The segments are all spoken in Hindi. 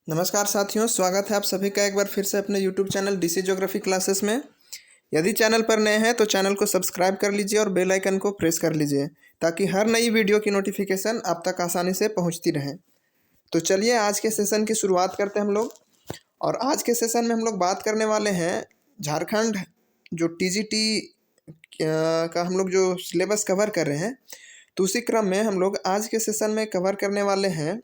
नमस्कार साथियों, स्वागत है आप सभी का एक बार फिर से अपने YouTube channel DC geography classes में। यदि चैनल पर नए हैं तो चैनल को सब्सक्राइब कर लीजिए और बेल आइकन को प्रेस कर लीजिए ताकि हर नई वीडियो की नोटिफिकेशन आप तक आसानी से पहुंचती रहे। तो चलिए आज के सेशन की शुरुआत करते हैं हम लोग। और आज के सेशन में हम लोग बात करने वाले हैं झारखंड जो टीजीटी का हम लोग जो सिलेबस कवर कर रहे हैं, तो उसी क्रम में हम लोग आज के सेशन में कवर करने वाले हैं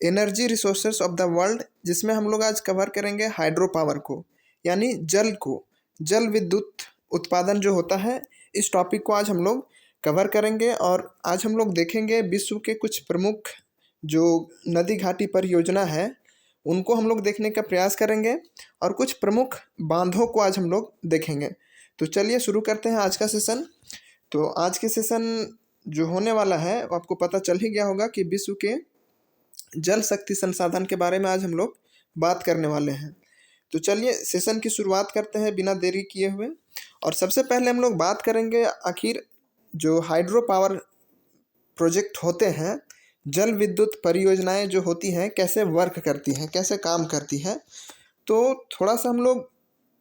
energy resources of the world, जिसमें हम लोग आज कवर करेंगे हाइड्रो पावर को, यानी जल को, जल विद्युत उत्पादन जो होता है, इस टॉपिक को आज हम लोग कवर करेंगे। और आज हम लोग देखेंगे विश्व के कुछ प्रमुख जो नदी घाटी परियोजना है उनको हम लोग देखने का प्रयास करेंगे और कुछ प्रमुख बांधों को आज हम लोग देखेंगे। तो चलिए शुरू करते हैं आज का सेशन। तो आज के सेशन जो होने वाला है आपको पता चल ही गया होगा कि विश्व के जल शक्ति संसाधन के बारे में आज हम लोग बात करने वाले हैं। तो चलिए सेशन की शुरुआत करते हैं बिना देरी किए हुए। और सबसे पहले हम लोग बात करेंगे आखिर जो हाइड्रो पावर प्रोजेक्ट होते हैं, जल विद्युत परियोजनाएं जो होती हैं, कैसे वर्क करती हैं, कैसे काम करती हैं। तो थोड़ा सा हम लोग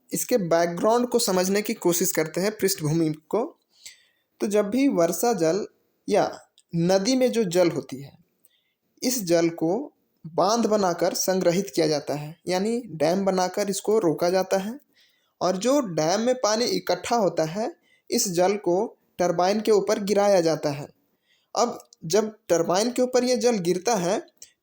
इसके बैकग्राउंड को समझने की कोशिश करते हैं, पृष्ठभूमि को। तो जब भी वर्षा जल या नदी में जो जल होती है, इस जल को बांध बनाकर संग्रहित किया जाता है, यानी डैम बनाकर इसको रोका जाता है। और जो डैम में पानी इकट्ठा होता है, इस जल को टरबाइन के ऊपर गिराया जाता है। अब जब टरबाइन के ऊपर ये जल गिरता है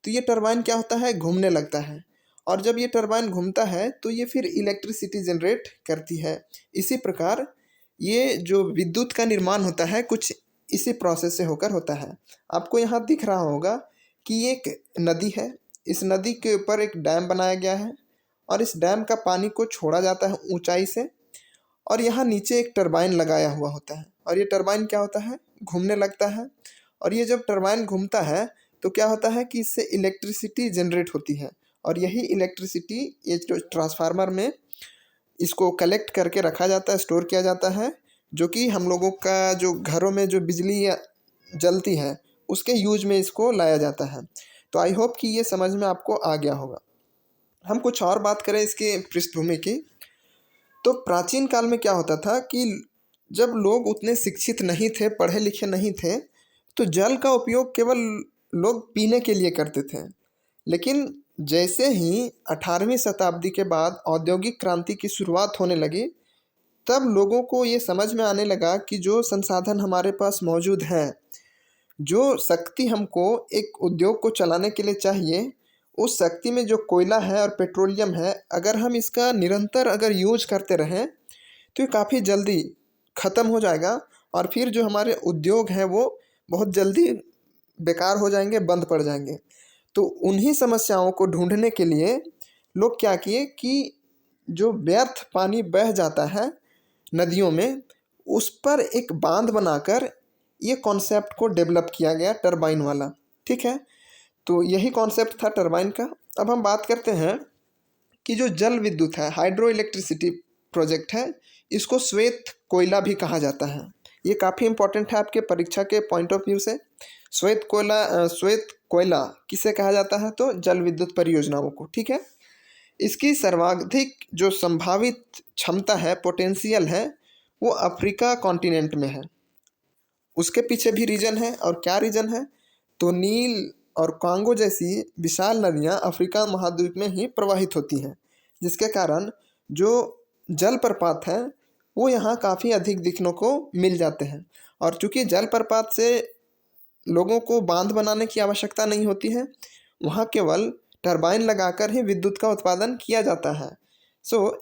तो ये टरबाइन क्या होता है, घूमने लगता है। और जब ये टरबाइन घूमता है तो ये फिर इलेक्ट्रिसिटी जनरेट करती है। इसी प्रकार ये जो विद्युत का निर्माण होता है कुछ इसी प्रोसेस से होकर होता है। आपको यहाँ दिख रहा होगा कि ये एक नदी है, इस नदी के ऊपर एक डैम बनाया गया है और इस डैम का पानी को छोड़ा जाता है ऊंचाई से। और यहाँ नीचे एक टरबाइन लगाया हुआ होता है और ये टरबाइन क्या होता है, घूमने लगता है। और ये जब टरबाइन घूमता है तो क्या होता है कि इससे इलेक्ट्रिसिटी जनरेट होती है। और यही इलेक्ट्रिसिटी ये जो ट्रांसफार्मर में इसको कलेक्ट करके रखा जाता है, स्टोर किया जाता है, जो कि हम लोगों का जो घरों में जो बिजली जलती है उसके यूज में इसको लाया जाता है। तो आई होप कि ये समझ में आपको आ गया होगा। हम कुछ और बात करें इसके पृष्ठभूमि की, तो प्राचीन काल में क्या होता था कि जब लोग उतने शिक्षित नहीं थे, पढ़े लिखे नहीं थे, तो जल का उपयोग केवल लोग पीने के लिए करते थे। लेकिन जैसे ही 18वीं शताब्दी के बाद औद्योगिक क्रांति की शुरुआत होने लगी, तब लोगों को ये समझ में आने लगा कि जो संसाधन हमारे पास मौजूद हैं, जो शक्ति हमको एक उद्योग को चलाने के लिए चाहिए, उस शक्ति में जो कोयला है और पेट्रोलियम है, अगर हम इसका निरंतर अगर यूज करते रहें तो ये काफ़ी जल्दी ख़त्म हो जाएगा। और फिर जो हमारे उद्योग हैं वो बहुत जल्दी बेकार हो जाएंगे, बंद पड़ जाएंगे। तो उन्हीं समस्याओं को ढूंढने के लिए लोग क्या किए कि जो व्यर्थ पानी बह जाता है नदियों में, उस पर एक बांध बनाकर ये कॉन्सेप्ट को डेवलप किया गया, टरबाइन वाला। ठीक है, तो यही कॉन्सेप्ट था टरबाइन का। अब हम बात करते हैं कि जो जल विद्युत है, हाइड्रो इलेक्ट्रिसिटी प्रोजेक्ट है, इसको श्वेत कोयला भी कहा जाता है। ये काफ़ी इंपॉर्टेंट है आपके परीक्षा के पॉइंट ऑफ व्यू से। श्वेत कोयला किसे कहा जाता है, तो जल विद्युत परियोजनाओं को। ठीक है, इसकी सर्वाधिक जो संभावित क्षमता है, पोटेंशियल है, वो अफ्रीका कॉन्टिनेंट में है। उसके पीछे भी रीजन है, और क्या रीजन है, तो नील और कांगो जैसी विशाल नदियाँ अफ्रीका महाद्वीप में ही प्रवाहित होती हैं, जिसके कारण जो जलप्रपात हैं वो यहाँ काफ़ी अधिक दिखने को मिल जाते हैं। और चूँकि जलप्रपात से लोगों को बांध बनाने की आवश्यकता नहीं होती है, वहाँ केवल टरबाइन लगाकर ही विद्युत का उत्पादन किया जाता है।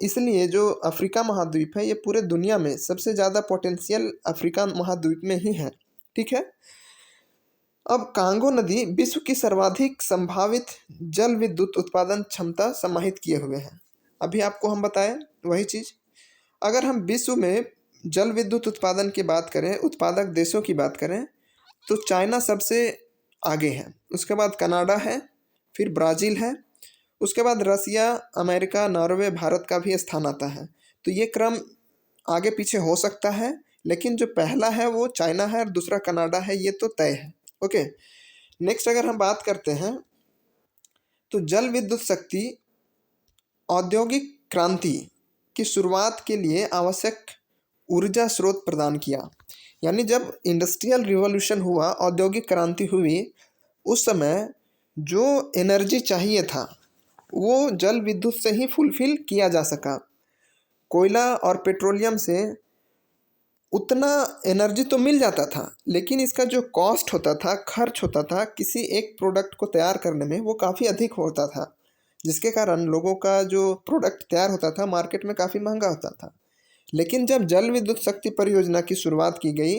इसलिए जो अफ्रीका महाद्वीप है, ये पूरे दुनिया में सबसे ज़्यादा पोटेंशियल अफ्रीका महाद्वीप में ही है। ठीक है, अब कांगो नदी विश्व की सर्वाधिक संभावित जल विद्युत उत्पादन क्षमता समाहित किए हुए हैं। अभी आपको हम बताएं वही चीज़। अगर हम विश्व में जल विद्युत उत्पादन की बात करें, उत्पादक देशों की बात करें, तो चाइना सबसे आगे है, उसके बाद कनाडा है, फिर ब्राज़ील है, उसके बाद रसिया, अमेरिका, नॉर्वे, भारत का भी स्थान आता है। तो ये क्रम आगे पीछे हो सकता है, लेकिन जो पहला है वो चाइना है और दूसरा कनाडा है, ये तो तय है। ओके, नेक्स्ट अगर हम बात करते हैं तो जल विद्युत शक्ति औद्योगिक क्रांति की शुरुआत के लिए आवश्यक ऊर्जा स्रोत प्रदान किया। यानी जब इंडस्ट्रियल रिवॉल्यूशन हुआ, औद्योगिक क्रांति हुई, उस समय जो एनर्जी चाहिए था वो जल विद्युत से ही फुलफिल किया जा सका। कोयला और पेट्रोलियम से उतना एनर्जी तो मिल जाता था, लेकिन इसका जो कॉस्ट होता था, खर्च होता था किसी एक प्रोडक्ट को तैयार करने में, वो काफ़ी अधिक होता था, जिसके कारण लोगों का जो प्रोडक्ट तैयार होता था मार्केट में काफ़ी महंगा होता था। लेकिन जब जल विद्युत शक्ति परियोजना की शुरुआत की गई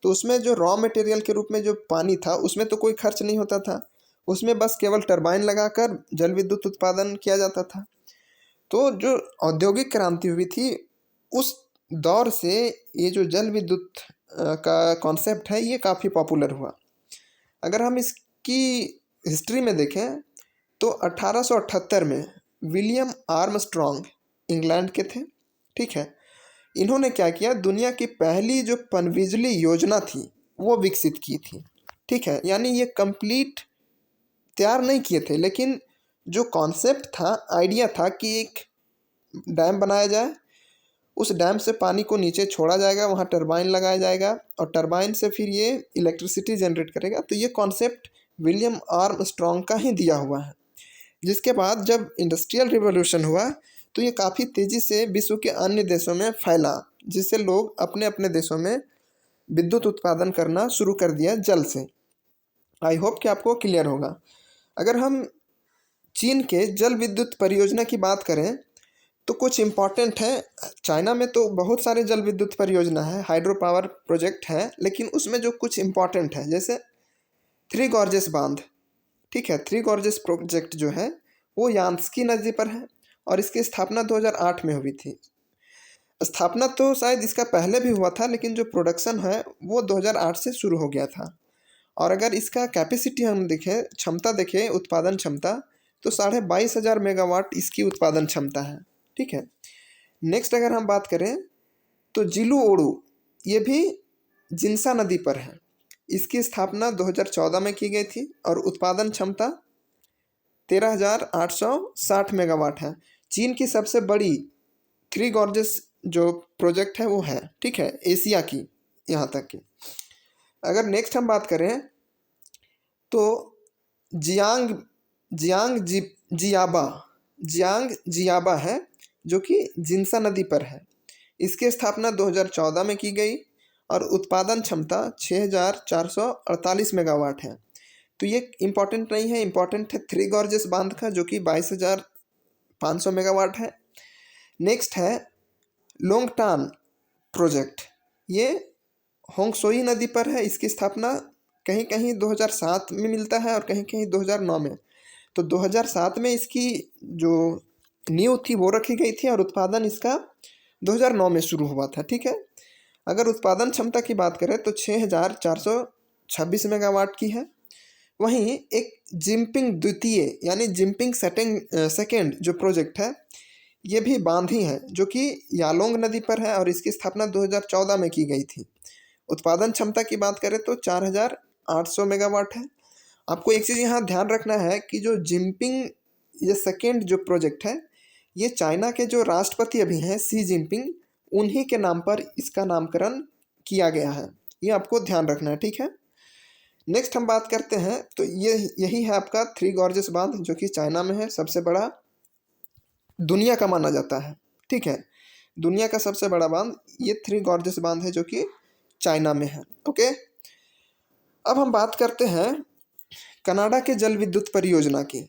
तो उसमें जो रॉ मटेरियल के रूप में जो पानी था उसमें तो कोई खर्च नहीं होता था, उसमें बस केवल टरबाइन लगाकर जल विद्युत उत्पादन किया जाता था। तो जो औद्योगिक क्रांति हुई थी उस दौर से ये जो जल विद्युत का कॉन्सेप्ट है ये काफ़ी पॉपुलर हुआ। अगर हम इसकी हिस्ट्री में देखें तो 1878 में विलियम आर्मस्ट्रॉन्ग इंग्लैंड के थे, ठीक है। इन्होंने क्या किया, दुनिया की पहली जो पनबिजली योजना थी वो विकसित की थी, ठीक है। यानी ये कंप्लीट तैयार नहीं किए थे, लेकिन जो कॉन्सेप्ट था, आइडिया था कि एक डैम बनाया जाए, उस डैम से पानी को नीचे छोड़ा जाएगा, वहाँ टरबाइन लगाया जाएगा और टरबाइन से फिर ये इलेक्ट्रिसिटी जनरेट करेगा। तो ये कॉन्सेप्ट विलियम आर्मस्ट्रॉन्ग का ही दिया हुआ है। जिसके बाद जब इंडस्ट्रियल रिवॉल्यूशन हुआ तो ये काफ़ी तेज़ी से विश्व के अन्य देशों में फैला, जिससे लोग अपने अपने देशों में विद्युत उत्पादन करना शुरू कर दिया जल से। आई होप कि आपको क्लियर होगा। अगर हम चीन के जल विद्युत परियोजना की बात करें तो कुछ इम्पॉर्टेंट है। चाइना में तो बहुत सारे जल विद्युत परियोजना है, हाइड्रो पावर प्रोजेक्ट है, लेकिन उसमें जो कुछ इम्पॉर्टेंट है जैसे थ्री गॉर्जेस बांध, ठीक है। थ्री गॉर्जेस प्रोजेक्ट जो है वो यान्स्की नदी पर है और इसकी स्थापना 2008 में हुई थी। स्थापना तो शायद इसका पहले भी हुआ था, लेकिन जो प्रोडक्शन है वो 2008 से शुरू हो गया था। और अगर इसका कैपेसिटी हम देखें, क्षमता देखें, उत्पादन क्षमता, तो 22,500 मेगावाट इसकी उत्पादन क्षमता है, ठीक है। नेक्स्ट अगर हम बात करें तो जिलू ओडू, ये भी जिन्सा नदी पर है। इसकी स्थापना 2014 में की गई थी और उत्पादन क्षमता 13,860 मेगावाट है। चीन की सबसे बड़ी थ्री गॉर्जेस जो प्रोजेक्ट है वो है, ठीक है, एशिया की यहाँ तक की। अगर नेक्स्ट हम बात करें तो जियांग जियांग जी जियाबा जियांग जियाबा है जो कि जिन्सा नदी पर है। इसकी स्थापना 2014 में की गई और उत्पादन क्षमता 6,448 मेगावाट है। तो ये इम्पॉर्टेंट नहीं है, इम्पॉर्टेंट है थ्री गॉर्जेस बांध का जो कि 22,500 मेगावाट है। नेक्स्ट है लोंगटान प्रोजेक्ट, ये होंगसोई नदी पर है। इसकी स्थापना कहीं कहीं 2007 में मिलता है और कहीं कहीं 2009 में। तो 2007 में इसकी जो नींव थी वो रखी गई थी और उत्पादन इसका 2009 में शुरू हुआ था, ठीक है। अगर उत्पादन क्षमता की बात करें तो 6,426 मेगावाट की है। वहीं एक जिनपिंग द्वितीय यानी जिनपिंग सेकेंड जो प्रोजेक्ट है ये भी बांध ही है जो कि यालोंग नदी पर है और इसकी स्थापना 2014 में की गई थी। उत्पादन क्षमता की बात करें तो 4,800 मेगावाट है। आपको एक चीज़ यहाँ ध्यान रखना है कि जो जिनपिंग ये सेकेंड जो प्रोजेक्ट है ये चाइना के जो राष्ट्रपति अभी हैं शी जिनपिंग, उन्हीं के नाम पर इसका नामकरण किया गया है, ये आपको ध्यान रखना है, ठीक है। नेक्स्ट हम बात करते हैं तो यही है आपका थ्री गॉर्जेस बांध जो कि चाइना में है, सबसे बड़ा दुनिया का माना जाता है, ठीक है। दुनिया का सबसे बड़ा बांध ये थ्री गॉर्जेस बांध है जो कि चाइना में है, ओके। अब हम बात करते हैं कनाडा के जल विद्युत परियोजना की।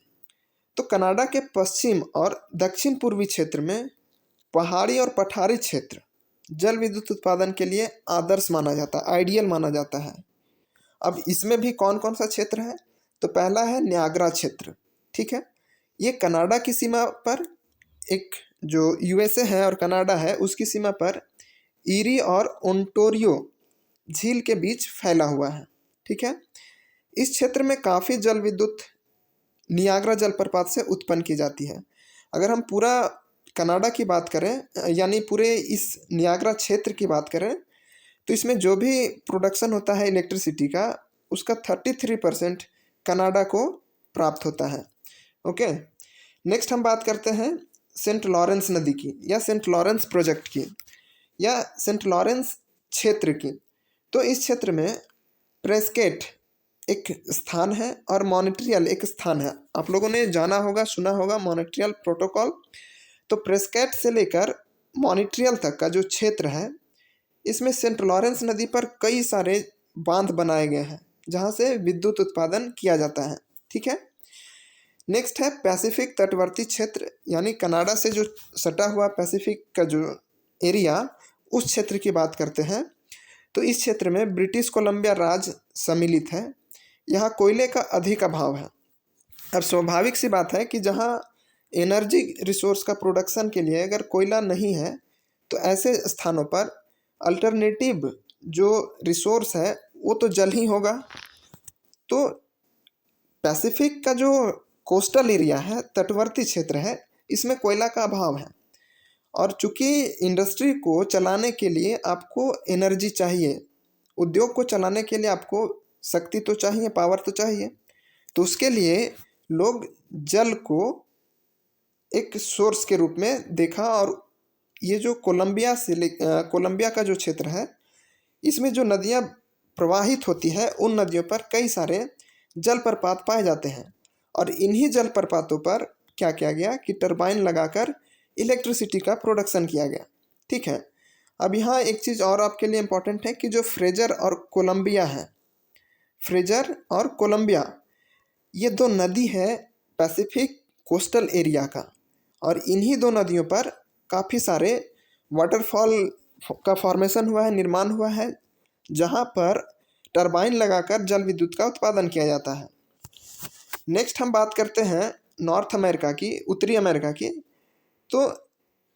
तो कनाडा के पश्चिम और दक्षिण पूर्वी क्षेत्र में पहाड़ी और पठारी क्षेत्र जल विद्युत उत्पादन के लिए आदर्श माना जाता है, आइडियल माना जाता है। अब इसमें भी कौन कौन सा क्षेत्र है, तो पहला है न्यागरा क्षेत्र, ठीक है। ये कनाडा की सीमा पर, एक जो यूएसए है और कनाडा है उसकी सीमा पर ईरी और ओंटारियो झील के बीच फैला हुआ है, ठीक है। इस क्षेत्र में काफ़ी जल विद्युत नियाग्रा जलप्रपात से उत्पन्न की जाती है। अगर हम पूरा कनाडा की बात करें यानी पूरे इस नियाग्रा क्षेत्र की बात करें तो इसमें जो भी प्रोडक्शन होता है इलेक्ट्रिसिटी का उसका 33% कनाडा को प्राप्त होता है। ओके। नेक्स्ट हम बात करते हैं सेंट लॉरेंस नदी की या सेंट लॉरेंस प्रोजेक्ट की या सेंट लॉरेंस क्षेत्र की। तो इस क्षेत्र में प्रेस्केट एक स्थान है और मॉन्ट्रियल एक स्थान है। आप लोगों ने जाना होगा, सुना होगा मॉन्ट्रियल प्रोटोकॉल। तो प्रेस्केट से लेकर मॉन्ट्रियल तक का जो क्षेत्र है, इसमें सेंट लॉरेंस नदी पर कई सारे बांध बनाए गए हैं जहां से विद्युत उत्पादन किया जाता है। ठीक है। नेक्स्ट है पैसिफिक तटवर्ती क्षेत्र, यानी कनाडा से जो सटा हुआ पैसिफिक का जो एरिया, उस क्षेत्र की बात करते हैं। तो इस क्षेत्र में ब्रिटिश कोलंबिया राज्य सम्मिलित है। यहाँ कोयले का अधिक अभाव है। अब स्वाभाविक सी बात है कि जहाँ एनर्जी रिसोर्स का प्रोडक्शन के लिए अगर कोयला नहीं है, तो ऐसे स्थानों पर अल्टरनेटिव जो रिसोर्स है वो तो जल ही होगा। तो पैसिफिक का जो कोस्टल एरिया है, तटवर्ती क्षेत्र है, इसमें कोयला का अभाव है। और चूंकि इंडस्ट्री को चलाने के लिए आपको एनर्जी चाहिए, उद्योग को चलाने के लिए आपको शक्ति तो चाहिए, पावर तो चाहिए। तो उसके लिए लोग जल को एक सोर्स के रूप में देखा। और ये जो कोलंबिया का जो क्षेत्र है, इसमें जो नदियाँ प्रवाहित होती है, उन नदियों पर कई सारे जलप्रपात पाए जाते हैं। और इन्हीं जलप्रपातों पर क्या किया गया कि टरबाइन लगाकर इलेक्ट्रिसिटी का प्रोडक्शन किया गया। ठीक है। अब यहाँ एक चीज़ और आपके लिए इम्पोर्टेंट है कि जो फ्रेजर और कोलंबिया है, फ्रेजर और कोलंबिया, ये दो नदी है पैसिफिक कोस्टल एरिया का। और इन्हीं दो नदियों पर काफ़ी सारे वाटरफॉल का फॉर्मेशन हुआ है, निर्माण हुआ है, जहाँ पर टरबाइन लगाकर जल विद्युत का उत्पादन किया जाता है। नेक्स्ट हम बात करते हैं नॉर्थ अमेरिका की, उत्तरी अमेरिका की। तो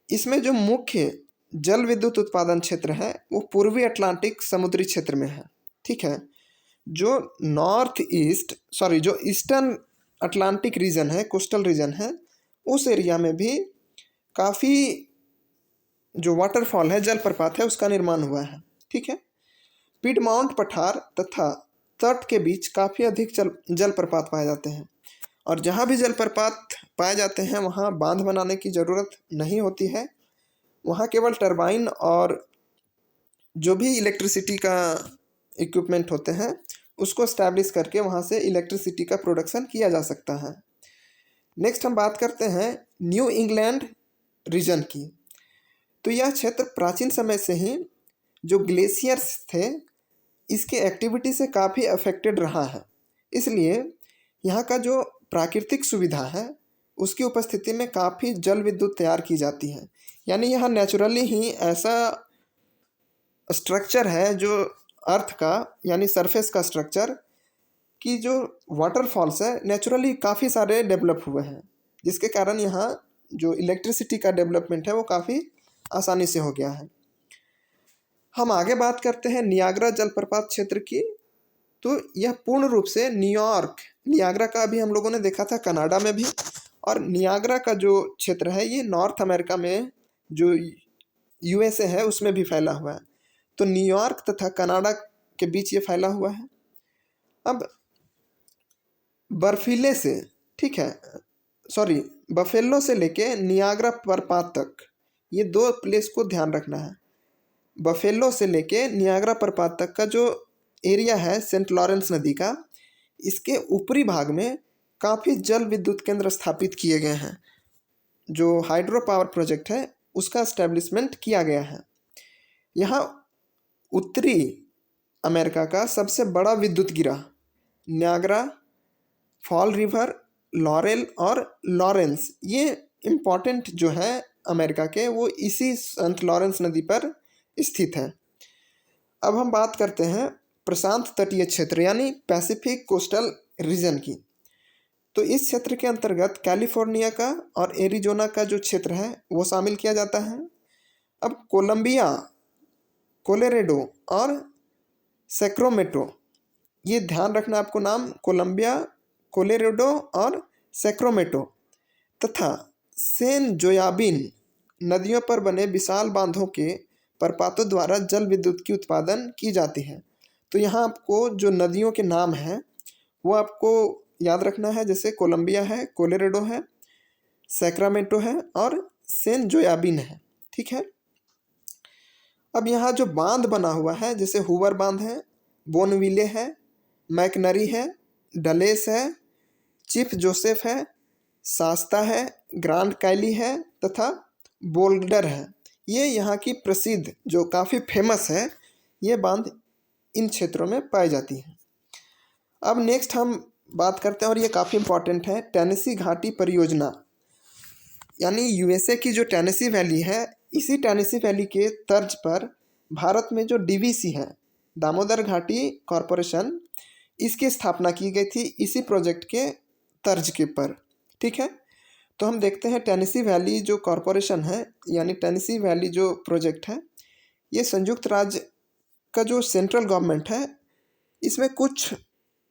इसमें जो मुख्य जल विद्युत उत्पादन क्षेत्र है वो पूर्वी अटलांटिक समुद्री क्षेत्र में है। ठीक है। जो जो ईस्टर्न अटलांटिक रीजन है, कोस्टल रीजन है, उस एरिया में भी काफ़ी जो वाटरफॉल है, जलप्रपात है, उसका निर्माण हुआ है। ठीक है। पिडमाउंट पठार तथा तट के बीच काफ़ी अधिक जलप्रपात पाए जाते हैं। और जहाँ भी जलप्रपात पाए जाते हैं वहाँ बांध बनाने की ज़रूरत नहीं होती है। वहाँ केवल टरबाइन और जो भी इलेक्ट्रिसिटी का इक्विपमेंट होते हैं उसको इस्टेब्लिश करके वहाँ से इलेक्ट्रिसिटी का प्रोडक्शन किया जा सकता है। नेक्स्ट हम बात करते हैं न्यू इंग्लैंड रीजन की। तो यह क्षेत्र प्राचीन समय से ही जो ग्लेशियर्स थे, इसके एक्टिविटी से काफ़ी अफेक्टेड रहा है। इसलिए यहाँ का जो प्राकृतिक सुविधा है, उसकी उपस्थिति में काफ़ी जल विद्युत तैयार की जाती है। यानी यहाँ नेचुरली ही ऐसा स्ट्रक्चर है जो अर्थ का, यानी सरफेस का स्ट्रक्चर, कि जो वाटरफॉल्स है नेचुरली काफ़ी सारे डेवलप हुए हैं, जिसके कारण यहाँ जो इलेक्ट्रिसिटी का डेवलपमेंट है वो काफ़ी आसानी से हो गया है। हम आगे बात करते हैं नियाग्रा जलप्रपात क्षेत्र की। तो यह पूर्ण रूप से नियाग्रा का अभी हम लोगों ने देखा था कनाडा में भी, और नियाग्रा का जो क्षेत्र है ये नॉर्थ अमेरिका में जो यूएसए है उसमें भी फैला हुआ है। तो न्यूयॉर्क तथा कनाडा के बीच ये फैला हुआ है। अब बर्फीले से, ठीक है, बफेलो से लेके नियाग्रा प्रपात तक, ये दो प्लेस को ध्यान रखना है। बफेलो से लेके नियाग्रा प्रपात तक का जो एरिया है सेंट लॉरेंस नदी का, इसके ऊपरी भाग में काफ़ी जल विद्युत केंद्र स्थापित किए गए हैं। जो हाइड्रो पावर प्रोजेक्ट है उसका एस्टेब्लिशमेंट किया गया है। यहाँ उत्तरी अमेरिका का सबसे बड़ा विद्युत गिरा नियाग्रा, फॉल रिवर, लॉरेल और लॉरेंस, ये इम्पॉर्टेंट जो है अमेरिका के, वो इसी सेंट लॉरेंस नदी पर स्थित है। अब हम बात करते हैं प्रशांत तटीय क्षेत्र यानी पैसिफिक कोस्टल रीजन की। तो इस क्षेत्र के अंतर्गत कैलिफोर्निया का और एरिजोना का जो क्षेत्र है वो शामिल किया जाता है। अब कोलंबिया, कोलोराडो और सैक्रामेंटो, ये ध्यान रखना आपको नाम, कोलंबिया, कोलोराडो और सैक्रामेंटो तथा सैन जोयाकिन नदियों पर बने विशाल बांधों के प्रपातों द्वारा जल विद्युत की उत्पादन की जाती है। तो यहाँ आपको जो नदियों के नाम हैं वो आपको याद रखना है, जैसे कोलंबिया है, कोलोराडो है, सैक्रामेंटो है और सेन जोयाबिन है। ठीक है। अब यहाँ जो बांध बना हुआ है, जैसे हूवर बांध है, बोनविले है, मैकनरी है, डलेस है, चीफ जोसेफ है, शास्ता है, ग्रांड कैली है तथा बोल्डर है। ये यहाँ की प्रसिद्ध जो काफ़ी फेमस है, ये बांध इन क्षेत्रों में पाई जाती हैं। अब नेक्स्ट हम बात करते हैं, और ये काफ़ी इम्पॉर्टेंट है, टेनेसी घाटी परियोजना। यानी यूएसए की जो टेनेसी वैली है, इसी टेनेसी वैली के तर्ज पर भारत में जो डीवीसी है, दामोदर घाटी कॉरपोरेशन, इसकी स्थापना की गई थी इसी प्रोजेक्ट के तर्ज के पर। ठीक है। तो हम देखते हैं टेनेसी वैली जो कॉरपोरेशन है, यानी टेनेसी वैली जो प्रोजेक्ट है, ये संयुक्त राज्य का जो सेंट्रल गवर्नमेंट है, इसमें कुछ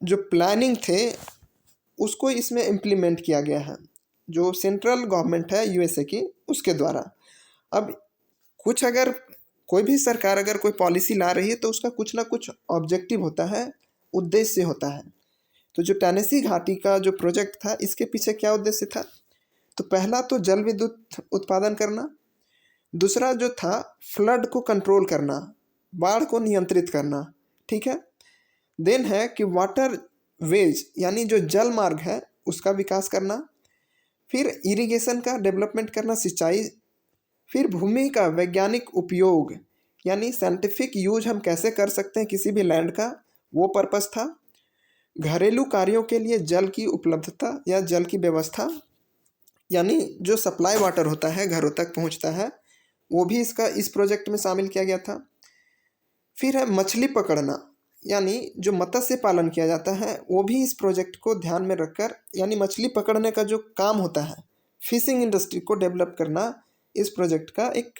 जो प्लानिंग थे उसको इसमें इम्प्लीमेंट किया गया है, जो सेंट्रल गवर्नमेंट है यूएसए की, उसके द्वारा। अब कुछ अगर कोई भी सरकार अगर कोई पॉलिसी ला रही है तो उसका कुछ ना कुछ ऑब्जेक्टिव होता है, उद्देश्य होता है। तो जो टेनेसी घाटी का जो प्रोजेक्ट था, इसके पीछे क्या उद्देश्य था? तो पहला तो जल विद्युत उत्पादन करना, दूसरा जो था फ्लड को कंट्रोल करना, बाढ़ को नियंत्रित करना। ठीक है। देन है कि वाटर वेज यानी जो जल मार्ग है उसका विकास करना, फिर इरिगेशन का डेवलपमेंट करना, सिंचाई, फिर भूमि का वैज्ञानिक उपयोग यानी साइंटिफिक यूज हम कैसे कर सकते हैं किसी भी लैंड का, वो पर्पस था। घरेलू कार्यों के लिए जल की उपलब्धता या जल की व्यवस्था, यानी जो सप्लाई वाटर होता है घरों तक पहुंचता है, वो भी इसका इस प्रोजेक्ट में शामिल किया गया था। फिर है मछली पकड़ना, यानी जो मत्स्य पालन किया जाता है वो भी इस प्रोजेक्ट को ध्यान में रखकर, यानी मछली पकड़ने का जो काम होता है, फिशिंग इंडस्ट्री को डेवलप करना इस प्रोजेक्ट का एक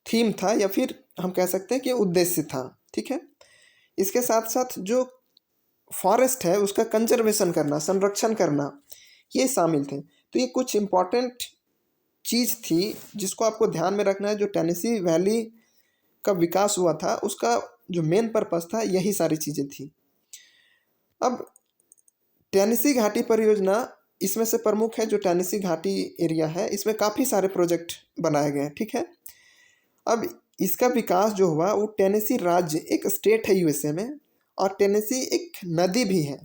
थीम था, या फिर हम कह सकते हैं कि उद्देश्य था। ठीक है। इसके साथ साथ जो फॉरेस्ट है उसका कंजर्वेशन करना, संरक्षण करना, ये शामिल थे। तो ये कुछ इम्पॉर्टेंट चीज़ थी जिसको आपको ध्यान में रखना है। जो टेनेसी वैली का विकास हुआ था उसका जो मेन पर्पस था, यही सारी चीज़ें थी। अब टेनेसी घाटी परियोजना, इसमें से प्रमुख है जो टेनेसी घाटी एरिया है, इसमें काफ़ी सारे प्रोजेक्ट बनाए गए हैं। ठीक है। अब इसका विकास जो हुआ वो टेनेसी राज्य एक स्टेट है यूएसए में, और टेनेसी एक नदी भी है,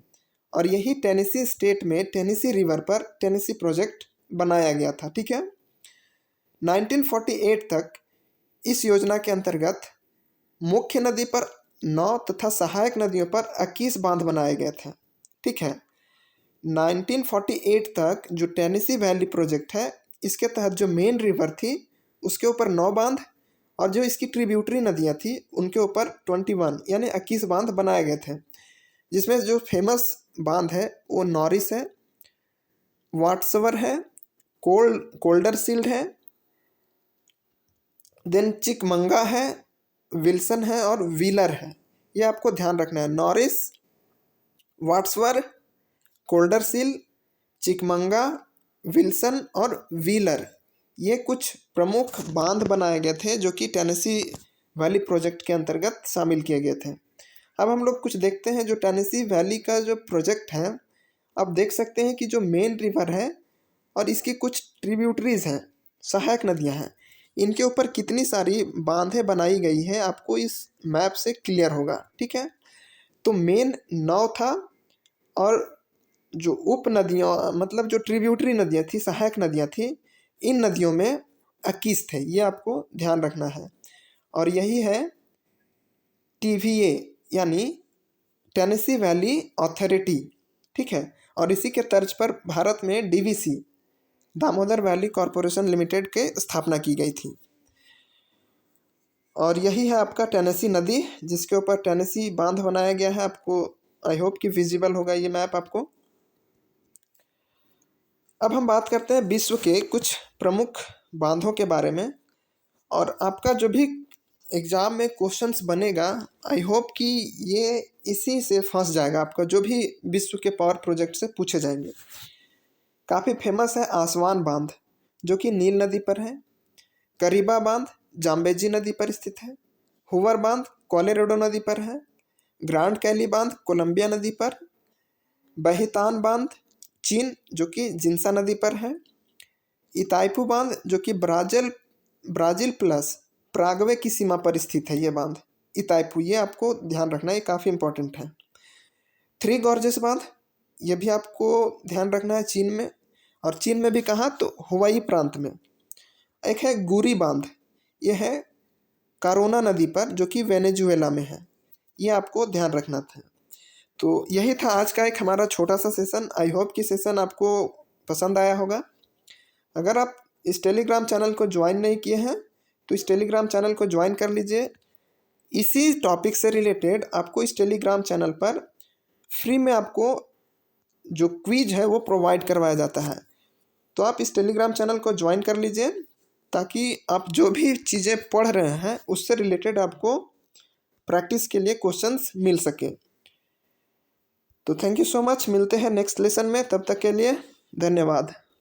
और यही टेनेसी स्टेट में टेनेसी रिवर पर टेनेसी प्रोजेक्ट बनाया गया था। ठीक है। 1948 तक इस योजना के अंतर्गत मुख्य नदी पर 9 तथा सहायक नदियों पर 21 बांध बनाए गए थे। ठीक है। 1948 तक जो टेनेसी वैली प्रोजेक्ट है, इसके तहत जो मेन रिवर थी उसके ऊपर 9 बांध, और जो इसकी ट्रिब्यूटरी नदियाँ थी उनके ऊपर 21 यानी 21 बांध बनाए गए थे। जिसमें जो फेमस बांध है वो नॉरिस है, वाट्सवर है, कोल्डरसील्ड है, देन चिकमंगा है, विल्सन है और व्हीलर है। ये आपको ध्यान रखना है। नॉरिस, वाट्सवर, कोल्डरसील, चिकमंगा, विल्सन और व्हीलर, ये कुछ प्रमुख बांध बनाए गए थे जो कि टेनेसी वैली प्रोजेक्ट के अंतर्गत शामिल किए गए थे। अब हम लोग कुछ देखते हैं जो टेनेसी वैली का जो प्रोजेक्ट है। अब देख सकते हैं कि जो मेन रिवर है और इसकी कुछ ट्रिब्यूटरीज हैं, सहायक नदियां हैं, इनके ऊपर कितनी सारी बांधें बनाई गई है आपको इस मैप से क्लियर होगा। ठीक है। तो मेन 9 था, और जो उप नदियाँ मतलब जो ट्रिब्यूटरी नदियाँ थी, सहायक नदियाँ थी, इन नदियों में 21 थे। ये आपको ध्यान रखना है। और यही है टीवीए यानी टेनेसी वैली अथॉरिटी। ठीक है। और इसी के तर्ज पर भारत में DVC, Damodar valley corporation limited के स्थापना की गई थी। और यही है आपका टेनेसी नदी जिसके ऊपर टेनेसी बांध बनाया गया है। आपको आई होप कि विजिबल होगा ये मैप आपको। अब हम बात करते हैं विश्व के कुछ प्रमुख बांधों के बारे में, और आपका जो भी एग्ज़ाम में क्वेश्चंस बनेगा, आई होप कि ये इसी से फंस जाएगा आपका, जो भी विश्व के पावर प्रोजेक्ट से पूछे जाएंगे। काफ़ी फेमस है आसवान बांध जो कि नील नदी पर है, करीबा बांध जाम्बेजी नदी पर स्थित है, हूवर बांध कोलोराडो नदी पर है, ग्रांड कैली बांध कोलंबिया नदी पर, बहितान बांध चीन जो कि जिन्सा नदी पर है, इताइपू बांध जो कि ब्राज़ील प्लस पराग्वे की सीमा पर स्थित है ये बांध इताइपू, ये आपको ध्यान रखना है, ये काफ़ी इंपॉर्टेंट है। थ्री गॉर्जेस बांध ये भी आपको ध्यान रखना है चीन में, और चीन में भी कहाँ तो हुवाई प्रांत में। एक है गुरी बांध, ये है कारोना नदी पर जो कि वेनेजुएला में है, ये आपको ध्यान रखना था। तो यही था आज का एक हमारा छोटा सा सेशन। आई होप कि सेशन आपको पसंद आया होगा। अगर आप इस टेलीग्राम चैनल को ज्वाइन नहीं किए हैं तो इस टेलीग्राम चैनल को ज्वाइन कर लीजिए। इसी टॉपिक से रिलेटेड आपको इस टेलीग्राम चैनल पर फ्री में आपको जो क्विज है वो प्रोवाइड करवाया जाता है। तो आप इस टेलीग्राम चैनल को ज्वाइन कर लीजिए ताकि आप जो भी चीज़ें पढ़ रहे हैं उससे रिलेटेड आपको प्रैक्टिस के लिए क्वेश्चंस मिल सके। तो थैंक यू सो मच, मिलते हैं नेक्स्ट लेसन में, तब तक के लिए धन्यवाद।